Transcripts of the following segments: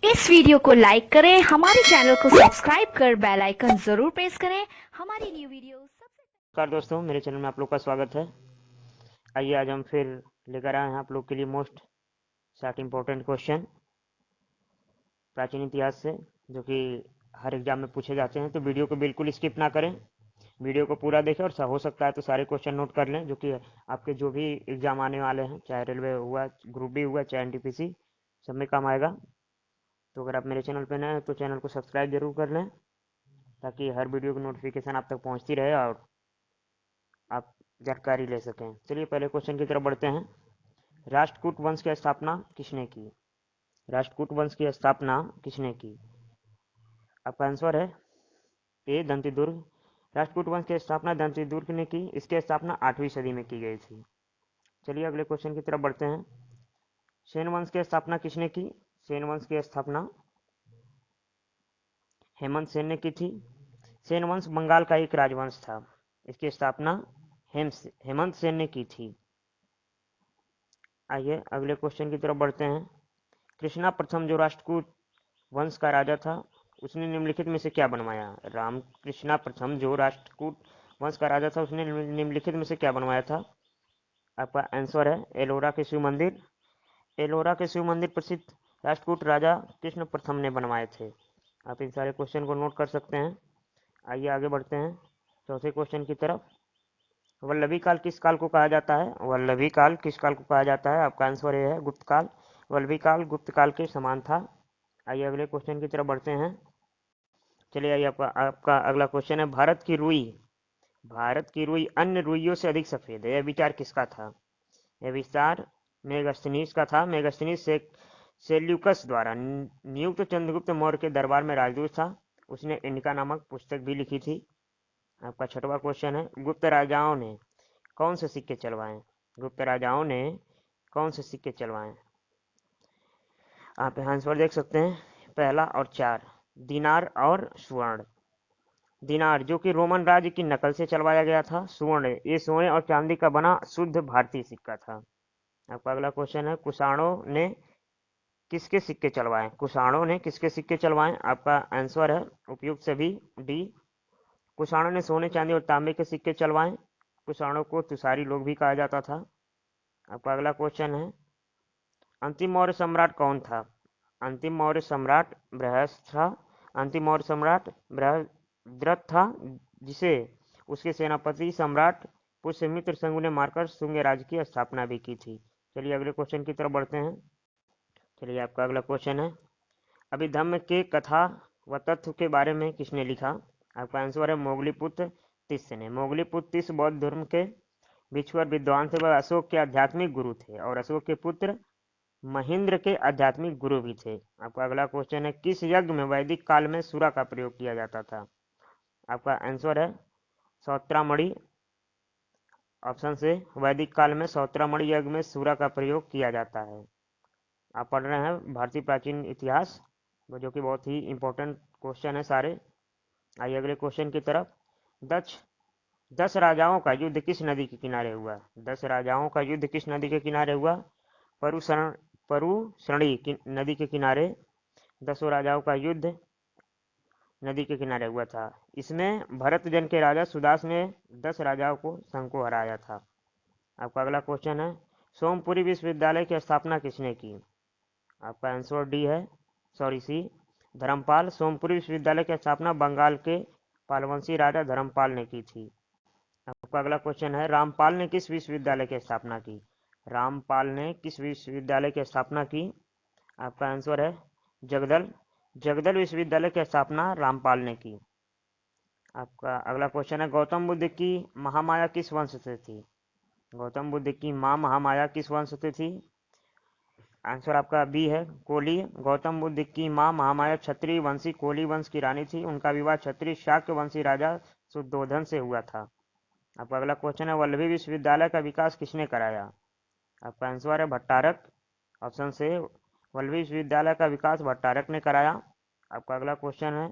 इस वीडियो को लाइक करें, हमारे चैनल को सब्सक्राइब कर बेल आइकन जरूर प्रेस करें हमारी न्यू वीडियो सबसे। नमस्कार दोस्तों, मेरे चैनल में आप लोग का स्वागत है। आइए आज हम फिर लेकर आए हैं आप लोग के लिए मोस्ट 60 इम्पोर्टेंट क्वेश्चन प्राचीन इतिहास से, जो कि हर एग्जाम में पूछे जाते हैं। तो वीडियो को बिल्कुल स्किप ना करें, वीडियो को पूरा देखें और हो सकता है तो सारे क्वेश्चन नोट कर लें, जो कि आपके जो भी एग्जाम आने वाले हैं, चाहे रेलवे हुआ, ग्रुप डी हुआ, चाहे एनटीपीसी, सब में काम आएगा। तो अगर आप मेरे चैनल पर नए हैं तो चैनल को सब्सक्राइब जरूर कर लें, ताकि हर वीडियो की नोटिफिकेशन आप तक पहुँचती रहे और आप जानकारी ले सकें। चलिए पहले क्वेश्चन की तरफ बढ़ते हैं। राष्ट्रकूट वंश की स्थापना किसने की? राष्ट्रकूट वंश की स्थापना किसने की? आपका आंसर है ए, दंती दुर्ग। राष्ट्रकूट वंश की स्थापना दंती दुर्ग ने की। इसकी स्थापना 8वीं सदी में की गई थी। चलिए अगले क्वेश्चन की तरफ बढ़ते हैं। सेन वंश की स्थापना किसने की? सेन वंश की स्थापना हेमंत सेन ने की थी। सेन वंश बंगाल का एक राजवंश था। इसकी स्थापना हेमंत सेन ने की थी। आइए अगले क्वेश्चन की तरफ बढ़ते हैं। कृष्णा प्रथम जो राष्ट्रकूट वंश का राजा था, उसने निम्नलिखित में से क्या बनवाया? राम कृष्णा प्रथम जो राष्ट्रकूट वंश का राजा था, उसने निम्नलिखित में से क्या बनवाया था? आपका आंसर है एलोरा के शिव मंदिर। एलोरा के शिव मंदिर प्रसिद्ध राष्ट्रकूट राजा कृष्ण प्रथम ने बनवाए थे। आप इन सारे क्वेश्चन को नोट कर सकते हैं। आइए आगे बढ़ते हैं चौथे क्वेश्चन की तरफ। वल्लभी काल किस काल को कहा जाता है? वल्लभी काल किस काल को कहा जाता है? आपका आंसर ये है गुप्त काल। वल्लभी काल गुप्त काल के समान था। आइए अगले क्वेश्चन की तरफ बढ़ते हैं। चलिए आइए आपका अगला क्वेश्चन है। भारत की रुई अन्य रुइयों से अधिक सफेद है, यह विचार किसका था? यह विचार मेगास्थनीज का था। मेगास्थनीज से सेल्यूकस द्वारा नियुक्त चंद्रगुप्त मौर्य के दरबार में राजदूत था। उसने इंडिका नामक पुस्तक भी लिखी थी। आपका छठवां क्वेश्चन है। गुप्त राजाओं ने कौन से सिक्के चलवाए? गुप्त राजाओं ने कौन से सिक्के चलवाए? आप यहाँ आंसर देख सकते हैं, पहला और 4, दिनार और स्वर्ण। दिनार जो कि रोमन राज्य की नकल से चलवाया गया था। स्वर्ण ये सोने और चांदी का बना शुद्ध भारतीय सिक्का था। आपका अगला क्वेश्चन है। कुषाणों ने किसके सिक्के चलवाए? कुषाणों ने किसके सिक्के चलवाए? आपका आंसर है उपयुक्त सभी डी। कुषाणों ने सोने, चांदी और तांबे के सिक्के चलवाए। कुषाणों को तुषारी लोग भी कहा जाता था। आपका अगला क्वेश्चन है। अंतिम मौर्य सम्राट कौन था? अंतिम मौर्य सम्राट बृहस्पति था। अंतिम मौर्य सम्राट बृहद्रथ था, जिसे उसके सेनापति सम्राट पुष्यमित्र शंगु ने मारकर शुंग राज्य की स्थापना भी की थी। चलिए अगले क्वेश्चन की तरफ बढ़ते हैं। चलिए आपका अगला क्वेश्चन है। अभिधम्म के कथा व तत्व के बारे में किसने लिखा? आपका आंसर है मोगलीपुत्र तिस्य ने। मोगलीपुत्र तिस्य बौद्ध धर्म के भिक्षुवर विद्वान थे। वह अशोक के आध्यात्मिक गुरु थे और अशोक के पुत्र महेंद्र के आध्यात्मिक गुरु भी थे। आपका अगला क्वेश्चन है। किस यज्ञ में वैदिक काल में सूरा का प्रयोग किया जाता था? आपका आंसर है सौत्रामणि। ऑप्शन से वैदिक काल में सौत्रामणि यज्ञ में सूरा का प्रयोग किया जाता है। आप पढ़ रहे हैं भारतीय प्राचीन इतिहास, जो कि बहुत ही इंपॉर्टेंट क्वेश्चन है सारे। आइए अगले क्वेश्चन की तरफ। दक्ष 10 राजाओं का युद्ध किस नदी के किनारे हुआ? 10 राजाओं का युद्ध किस नदी के किनारे हुआ? परुशरणी नदी के किनारे 10 राजाओं का युद्ध नदी के किनारे हुआ था। इसमें भरत जन के राजा सुदास ने 10 राजाओं को संघ को हराया था। आपका अगला क्वेश्चन है। सोमपुरी विश्वविद्यालय की स्थापना किसने की? आपका आंसर डी है, सॉरी सी, धर्मपाल। सोमपुरी विश्वविद्यालय की स्थापना बंगाल के पालवंशी राजा धर्मपाल ने की थी। आपका अगला क्वेश्चन है। रामपाल ने किस विश्वविद्यालय की स्थापना की? रामपाल ने किस विश्वविद्यालय की स्थापना की? आपका आंसर है जगदल। जगदल विश्वविद्यालय की स्थापना रामपाल ने की। आपका अगला क्वेश्चन है। गौतम बुद्ध की महामाया किस वंश से थी? गौतम बुद्ध की मां महामाया किस वंश से थी? आंसर आपका बी है, कोली। गौतम बुद्ध की मां महामाया क्षत्रिय वंशी कोली वंश की रानी थी। उनका विवाह क्षत्रिय शाक्य वंशी राजा शुद्धोधन से हुआ था। आपका अगला क्वेश्चन है। वल्लभी विश्वविद्यालय का विकास किसने कराया? आपका आंसर है भट्टारक। ऑप्शन से वल्लभी विश्वविद्यालय का विकास भट्टारक ने कराया। आपका अगला क्वेश्चन है।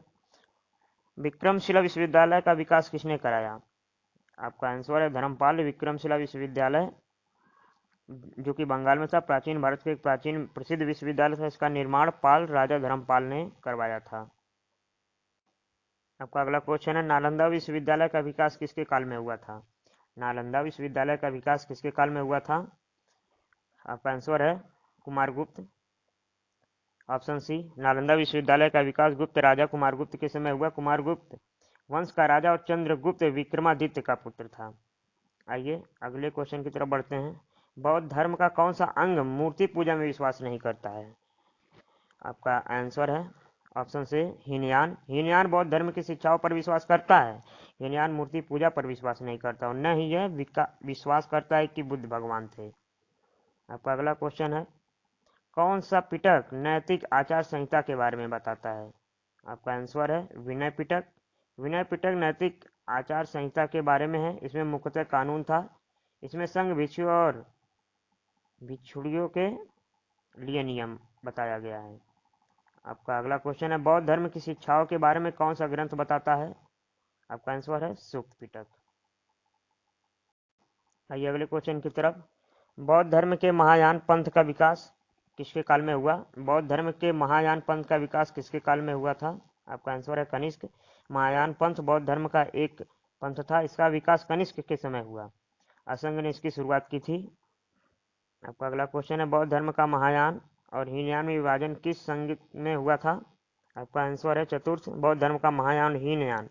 विक्रमशिला विश्वविद्यालय का विकास किसने कराया? आपका आंसर है धर्मपाल। विक्रमशिला विश्वविद्यालय जो कि बंगाल में था। प्राचीन भारत का एक प्राचीन प्रसिद्ध विश्वविद्यालय था। इसका निर्माण पाल राजा धर्मपाल ने करवाया था। आपका अगला क्वेश्चन है, नालंदा विश्वविद्यालय का विकास किसके काल में हुआ था? नालंदा विश्वविद्यालय का विकास किसके काल में हुआ था? आपका आंसर है कुमारगुप्त। ऑप्शन सी, नालंदा विश्वविद्यालय का विकास गुप्त राजा कुमारगुप्त के समय हुआ। कुमारगुप्त वंश का राजा और चंद्रगुप्त विक्रमादित्य का पुत्र था। आइए अगले क्वेश्चन की तरफ बढ़ते हैं। बौद्ध धर्म का कौन सा अंग मूर्ति पूजा में विश्वास नहीं करता है? आपका आंसर है ऑप्शन से हीनयान। हीनयान बौद्ध धर्म की शिक्षाओं पर विश्वास करता है। हीनयान मूर्ति पूजा पर विश्वास नहीं करता और न ही यह विश्वास करता है कि बुद्ध भगवान थे। आपका अगला क्वेश्चन है, कौन सा पिटक नैतिक आचार संहिता के बारे में बताता है? आपका आंसर है विनय पिटक। विनय पिटक नैतिक आचार संहिता के बारे में है। इसमें मुख्यतः कानून था। इसमें संघ भिक्षु और भिक्षुड़ियों के लिए नियम बताया गया है। आपका अगला क्वेश्चन है, बौद्ध धर्म की शिक्षाओं के बारे में कौन सा ग्रंथ बताता है? आपका आंसर है सूक्त पिटक। आइए अगले क्वेश्चन की तरफ। बौद्ध धर्म के महायान पंथ का विकास किसके काल में हुआ? बौद्ध धर्म के महायान पंथ का विकास किसके काल में हुआ था? आपका आंसर है कनिष्क। महायान पंथ बौद्ध धर्म का एक पंथ था। इसका विकास कनिष्क के समय हुआ। असंग ने इसकी शुरुआत की थी। आपका अगला क्वेश्चन है, बौद्ध धर्म का महायान और हीनयान में विभाजन किस संगीत में हुआ था? आपका आंसर है चतुर्थ। बौद्ध धर्म का महायान हीनयान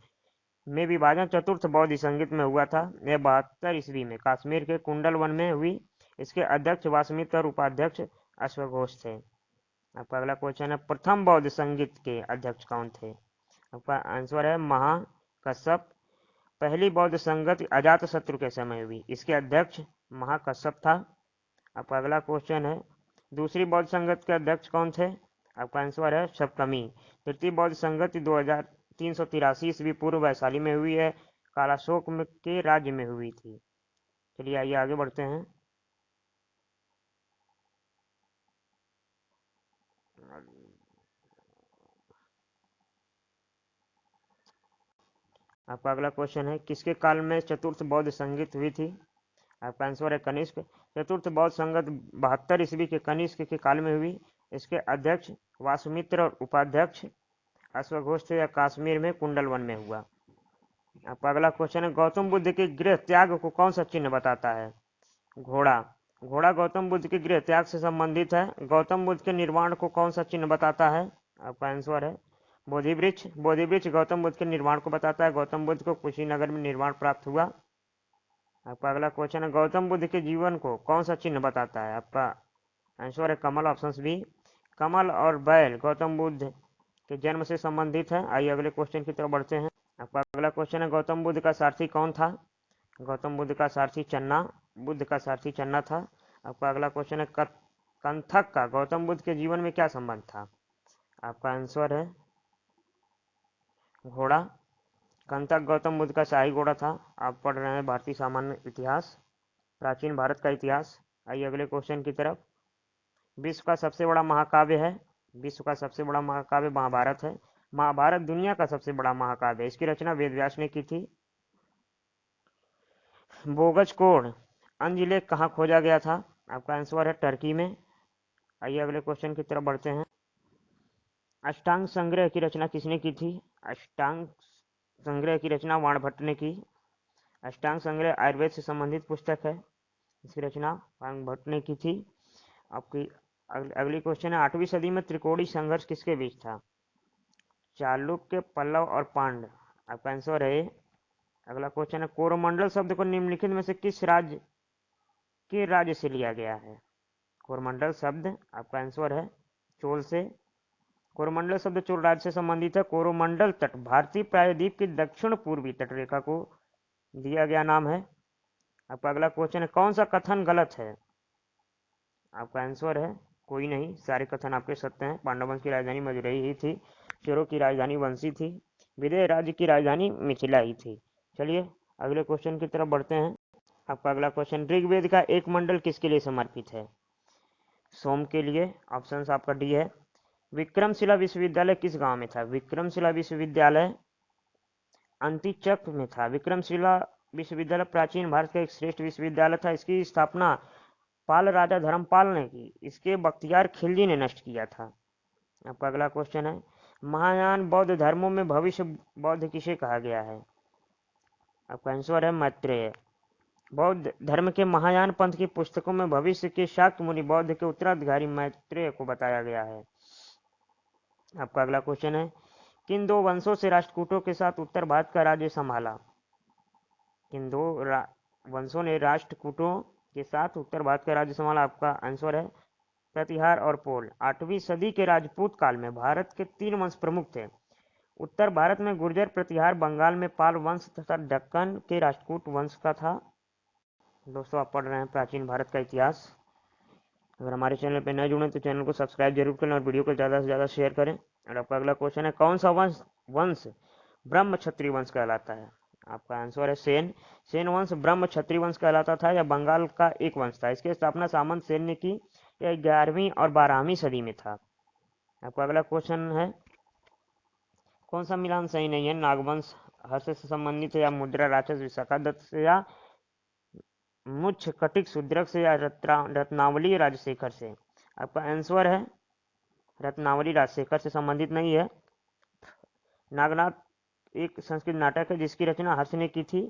में विभाजन चतुर्थ बौद्ध संगीत में हुआ था। यह 72 ईस्वी में कश्मीर के कुंडल वन में हुई। इसके अध्यक्ष वासमित्र और उपाध्यक्ष अश्वघोष थे। आपका अगला क्वेश्चन है, प्रथम बौद्ध संगीत के अध्यक्ष कौन थे? आपका आंसर है महाकश्यप। पहली बौद्ध संगत अजात शत्रु के समय हुई। इसके अध्यक्ष महाकश्यप था। आपका अगला क्वेश्चन है, दूसरी बौद्ध संगत के अध्यक्ष कौन थे? आपका आंसर है शबकमी। तृतीय बौद्ध संगत 2383 ईस्वी पूर्व वैशाली में हुई है। कालाशोक के राज्य में हुई थी। चलिए आइए आगे बढ़ते हैं। आपका अगला क्वेश्चन है, किसके काल में चतुर्थ बौद्ध संगीत हुई थी? आपका आंसर है कनिष्क। चतुर्थ बौद्ध संगत 72 ईस्वी के कनिष्क के काल में हुई। इसके अध्यक्ष वासुमित्र और उपाध्यक्ष अश्वघोष थे। या कश्मीर में कुंडल वन में हुआ। आपका अगला क्वेश्चन है, गौतम बुद्ध के गृह त्याग को कौन सा चिन्ह बताता है? घोड़ा। घोड़ा गौतम बुद्ध के गृह त्याग से संबंधित है। गौतम बुद्ध के निर्वाण को कौन सा चिन्ह बताता है? आपका आंसर है बोधि वृक्ष। बोधि वृक्ष गौतम बुद्ध के निर्वाण को बताता है। गौतम बुद्ध को कुशीनगर में निर्वाण प्राप्त हुआ। आपका अगला क्वेश्चन है, गौतम बुद्ध के जीवन को कौन सा चिन्ह बताता है? आपका आंसर है कमल। Option B. कमल और बैल गौतम बुद्ध के जन्म से संबंधित है। आइए अगले क्वेश्चन की तरफ बढ़ते हैं। आपका अगला क्वेश्चन है, गौतम बुद्ध का सारथी कौन था? गौतम बुद्ध का सारथी चन्ना। बुद्ध का सारथी चन्ना था। आपका अगला क्वेश्चन है, कंथक का गौतम बुद्ध के जीवन में क्या संबंध था? आपका आंसर है घोड़ा। कंथक गौतम बुद्ध का शाही घोड़ा था। आप पढ़ रहे हैं भारतीय सामान्य इतिहास, प्राचीन भारत का इतिहास। आइए अगले क्वेश्चन की तरफ। विश्व का सबसे बड़ा महाकाव्य है। विश्व का सबसे बड़ा महाकाव्य महाभारत है। महाभारत दुनिया का सबसे बड़ा महाकाव्य है। इसकी रचना वेदव्यास ने की थी। बोगज कोड अंजलेख कहाँ खोजा गया था? आपका आंसर है टर्की में। आइए अगले क्वेश्चन की तरफ बढ़ते हैं। अष्टांग संग्रह की रचना किसने की थी? अष्टांग संग्रह की रचना वाणभट्ट ने की। अष्टांग संग्रह आयुर्वेद से संबंधित पुस्तक है। इसकी रचना वाणभट्ट ने की थी। आपकी अगली क्वेश्चन है, 8वीं सदी में त्रिकोणी संघर्ष किसके बीच था? चालुक्य, पल्लव और पांड्य। आपका आंसर है। अगला क्वेश्चन है, कोरोमंडल शब्द को निम्नलिखित में से किस राज्य के राज्य से लिया गया है? कोरोमंडल शब्द आपका आंसर है चोल से। कोरोमंडल शब्द चोल राज्य से संबंधित है। कोरोमंडल तट भारतीय प्रायद्वीप की दक्षिण पूर्वी तटरेखा को दिया गया नाम है। आपका अगला क्वेश्चन है, कौन सा कथन गलत है? आपका आंसर है कोई नहीं, सारे कथन आपके सत्य हैं। पांडव वंश की राजधानी मदुरई ही थी। चोरों की राजधानी वंशी थी। विदेह राज्य की राजधानी मिथिला ही थी। चलिए अगले क्वेश्चन की तरफ बढ़ते हैं। आपका अगला क्वेश्चन, ऋग्वेद का एक मंडल किसके लिए समर्पित है? सोम के लिए। ऑप्शन आपका डी है। विक्रमशिला विश्वविद्यालय किस गांव में था? विक्रमशिला विश्वविद्यालय अंतिचक में था। विक्रमशिला विश्वविद्यालय प्राचीन भारत का एक श्रेष्ठ विश्वविद्यालय था। इसकी स्थापना पाल राजा धर्मपाल ने की, इसके बख्तियार खिलजी ने नष्ट किया था। आपका अगला क्वेश्चन है, महायान बौद्ध धर्मों में भविष्य बौद्ध किसे कहा गया है? आपका आंसर है मैत्रेय। बौद्ध धर्म के महायान पंथ की पुस्तकों में भविष्य के शाक्त मुनि बौद्ध के उत्तराधिकारी मैत्रेय को बताया गया है। आपका अगला क्वेश्चन है, किन दो वंशों से राष्ट्रकूटों के साथ उत्तर भारत का राज्य संभाला? किन दो वंशों ने राष्ट्रकूटों के साथ उत्तर भारत का राज्य संभाला? आपका आंसर है प्रतिहार और पोल। 8वीं सदी के राजपूत काल में भारत के 3 वंश प्रमुख थे। उत्तर भारत में गुर्जर, प्रतिहार, बंगाल में पाल वंश तथा दक्कन के राष्ट्रकूट वंश का था। दोस्तों, आप पढ़ रहे हैं प्राचीन भारत का इतिहास। अगर हमारे चैनल पर नए जुड़े तो चैनल को सब्सक्राइब जरूर करें और वीडियो को ज़्यादा से ज़्यादा शेयर करें। और आपका अगला क्वेश्चन है, कौन सा वंश ब्रह्म क्षत्रिय वंश कहलाता है? आपका आंसर है सेन। सेन वंश ब्रह्म क्षत्रिय वंश कहलाता था। यह बंगाल का एक वंश था। इसकी स्थापना सामंत सेन ने की। यह 11वीं और 12वीं सदी में था। आपका अगला क्वेश्चन है, कौन सा मिलान सही नहीं है? नागवंश हर्ष से संबंधित है, या मुद्रा राक्षस विशाखा दत्त से, या मुच्छ कटिक शूद्रक से, या रत्नावली राजशेखर से? आपका आंसर है रत्नावली राजशेखर से संबंधित नहीं है। नागनाथ एक संस्कृत नाटक है जिसकी रचना हर्ष ने की थी।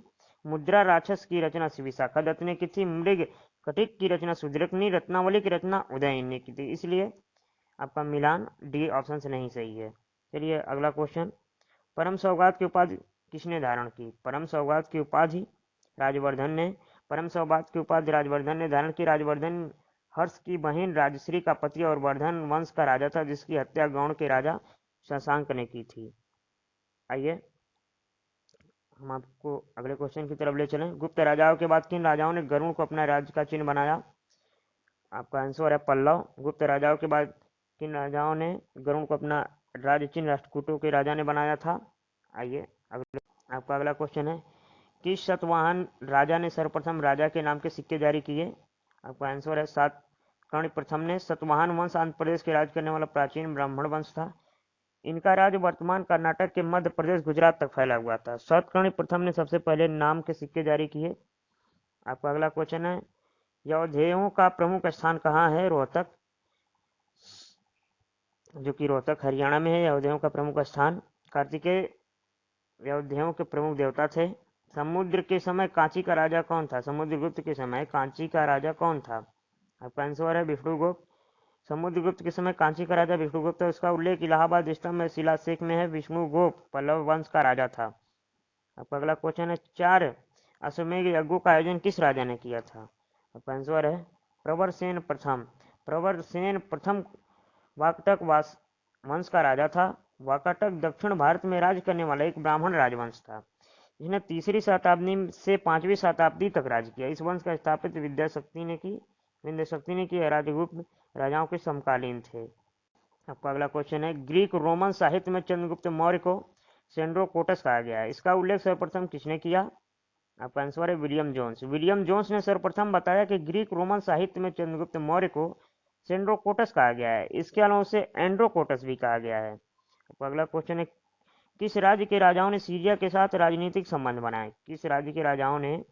मुद्रा राक्षस की रचना विशाखा दत्त ने की थी। मृग कटिक की रचना शूद्रक ने, रत्नावली की रचना उदयन ने की थी। इसलिए आपका मिलान डी ऑप्शन से नहीं सही है। चलिए अगला क्वेश्चन, परम सौगात की उपाधि किसने धारण की? परम सौगात की उपाधि राजवर्धन ने। परम सौगात की उपाधि राजवर्धन ने धारण की। राजवर्धन हर्ष की बहन राजश्री का पति और वर्धन वंश का राजा था, जिसकी हत्या गौड़ के राजा शशांक ने की थी। आइए हम आपको अगले क्वेश्चन की तरफ ले चलें। गुप्त राजाओं के बाद किन राजाओं ने गरुड़ को अपना राज्य का चिन्ह बनाया? आपका आंसर है पल्लव। गुप्त राजाओं के बाद किन राजाओं ने गरुड़ को अपना राज्य चिन्ह राष्ट्रकूटों के राजा ने बनाया था? आइए आपका अगला क्वेश्चन है, किस सतवाहन राजा ने सर्वप्रथम राजा के नाम के सिक्के जारी किए? आपका आंसर है सातकर्णी प्रथम ने। सतवाहन वंश आंध्र प्रदेश के राज करने वाला प्राचीन ब्राह्मण वंश था। इनका राज्य वर्तमान कर्नाटक के मध्य प्रदेश गुजरात तक फैला हुआ था। सातकर्णी प्रथम ने सबसे पहले नाम के सिक्के जारी किए। आपका अगला क्वेश्चन है, यौधेयों का प्रमुख स्थान कहाँ है? रोहतक, जो कि रोहतक हरियाणा में है यौधेयों का प्रमुख स्थान। कार्तिकेय यौधेयों के प्रमुख देवता थे। समुद्र के समय कांची का राजा कौन था? समुद्रगुप्त के समय कांची का राजा कौन था? आपका आंसर है विष्णुगुप्त। समुद्रगुप्त के समय कांची का राजा विष्णुगुप्त है। उसका उल्लेख इलाहाबाद स्तंभ में शिलालेख में है। विष्णुगुप्त पल्लव वंश का राजा था। आपका अगला क्वेश्चन है, 4 अश्वमेध यज्ञों का आयोजन किस राजा ने किया था? आपका आंसर है प्रवरसेन प्रथम। प्रवरसेन प्रथम वाकटक वंश का राजा था। वाकटक दक्षिण भारत में राज करने वाला एक ब्राह्मण राजवंश था, जिसने 3री शताब्दी से 5वीं शताब्दी तक राज किया। इस वंश का स्थापित विद्याशक्ति ने की। राजगुप्त राजाओं के समकालीन थे। आपका अगला क्वेश्चन है, ग्रीक रोमन साहित्य में चंद्रगुप्त मौर्य को सेंड्रोकोटस कहा गया है। इसका उल्लेख सर्वप्रथम किसने किया? आपका आंसर है विलियम जोन्स। विलियम जोन्स ने सर्वप्रथम बताया कि ग्रीक रोमन साहित्य में चंद्रगुप्त मौर्य को सेंड्रोकोटस कहा गया है। इसके अलावा उसे एंड्रोकोटस भी कहा गया है। आपका अगला क्वेश्चन है, किस राज्य के राजाओं ने सीरिया के साथ राजनीतिक संबंध बनाए? किस राज्य के राजाओं ने?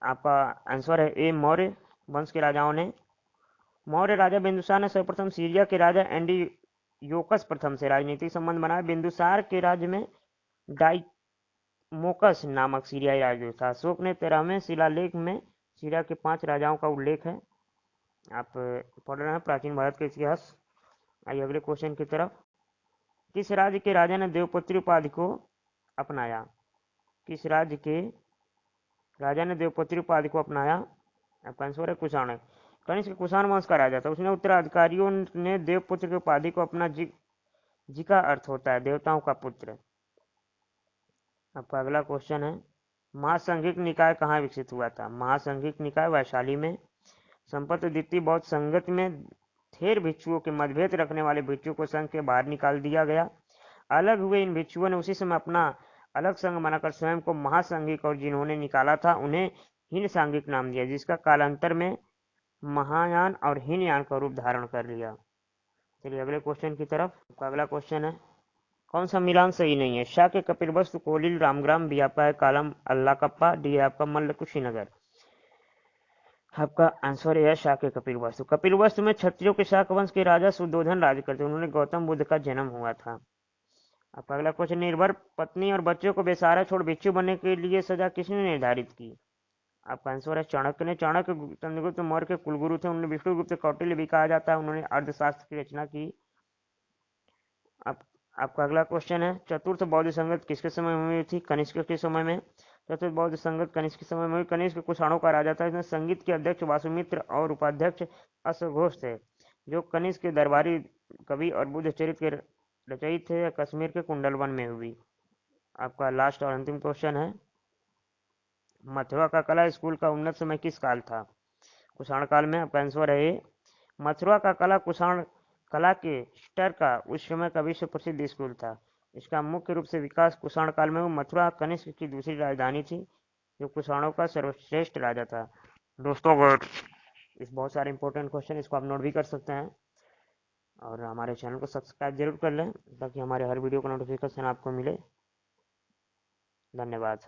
आपका आंसर है ए, मौर्य वंश के राजाओं ने। मौर्य राजा बिंदुसार ने सर्वप्रथम सीरिया के राजा एंटीयोकस प्रथम से राजनीतिक संबंध बनाए। बिंदुसार के राज्य में डाइमोकस नामक सीरियाई राजदूत था। अशोक ने 13वें शिलालेख में सीरिया के 5 राजाओं का उल्लेख है। आप पढ़ रहे हैं प्राचीन भारत का इतिहास। आइए अगले क्वेश्चन की तरफ, किस राज्य के राजा ने देवपुत्री उपाधि को अपनाया? किस राज्य के राजा ने देवपुत्री उपाधि को अपनाया? आपका आंसर है कुषाण। कनिष्क कुषाण वंश का राजा था। उसने उत्तराधिकारियों ने देवपुत्र की उपाधि को अपना। जी का अर्थ होता है देवताओं का पुत्र। आपका अगला क्वेश्चन है, महासंघिक निकाय कहाँ विकसित हुआ था? महासंघिक निकाय वैशाली में। संपत द्वितीय बौद्ध संगत में थेर भिक्षुओं के मतभेद रखने वाले भिक्षुओं को संघ के बाहर निकाल दिया गया। अलग हुए इन भिक्षुओं ने उसी समय अपना अलग संघ बनाकर स्वयं को महासंघिक, और जिन्होंने निकाला था उन्हें हीन सांघिक नाम दिया, जिसका कालांतर में महायान और हीनयान का रूप धारण कर लिया। चलिए अगले क्वेश्चन की तरफ। अगला क्वेश्चन है, कौन सा मिलान सही नहीं है? शाह के कपिलवस्तु, कोलिल, रामग्राम, बी आपका है कालम अल्लाह कप्पा, डी आपका मल्ल कुशीनगर। आपका आंसर है शाक्य कपिल वस्तु। कपिल वस्तु में क्षत्रियों के शाक वंश के राजा सुद्धोधन राज करते, उन्होंने गौतम बुद्ध का जन्म हुआ था। आपका अगला क्वेश्चन, निर्भर पत्नी और बच्चों को बेसहारा छोड़ भिक्षु बनने के लिए सजा किसने निर्धारित की? आपका आंसर है चाणक्य ने। चाणक्य चंद्रगुप्त मौर्य के कुलगुरु थे, उन्हें विष्णुगुप्त कौटिल्य भी कहा जाता है, उन्होंने अर्थशास्त्र की रचना की। आपका अगला क्वेश्चन है, चतुर्थ बौद्ध संगत किसके समय में हुई थी? कनिष्क के समय में। चतुर्थ बौद्ध संगत कनिष्क के समय में हुई। कनिष्क कुषाणों का राजा था, इसमें संगीत के अध्यक्ष वासुमित्र और उपाध्यक्ष अश्वघोष थे, जो कनिष्क के दरबारी कवि और बुद्ध चरित्र के रचयिता थे। कश्मीर के कुंडलवन में हुई। आपका लास्ट और अंतिम क्वेश्चन है, मथुरा का कला स्कूल का उन्नत समय किस काल था? कुषाण काल में। आपका आंसर है मथुरा का कला कुषाण कला के स्तर का उस समय का विश्व प्रसिद्ध स्कूल था। इसका मुख्य रूप से विकास कुषाण काल में हुआ। मथुरा कनिष्क की दूसरी राजधानी थी, जो कुषाणों का सर्वश्रेष्ठ राजा था। दोस्तों अगर इस बहुत सारे इंपॉर्टेंट क्वेश्चन इसको आप नोट भी कर सकते हैं, और हमारे चैनल को सब्सक्राइब जरूर कर लें ताकि हमारे हर वीडियो का नोटिफिकेशन आपको मिले। धन्यवाद।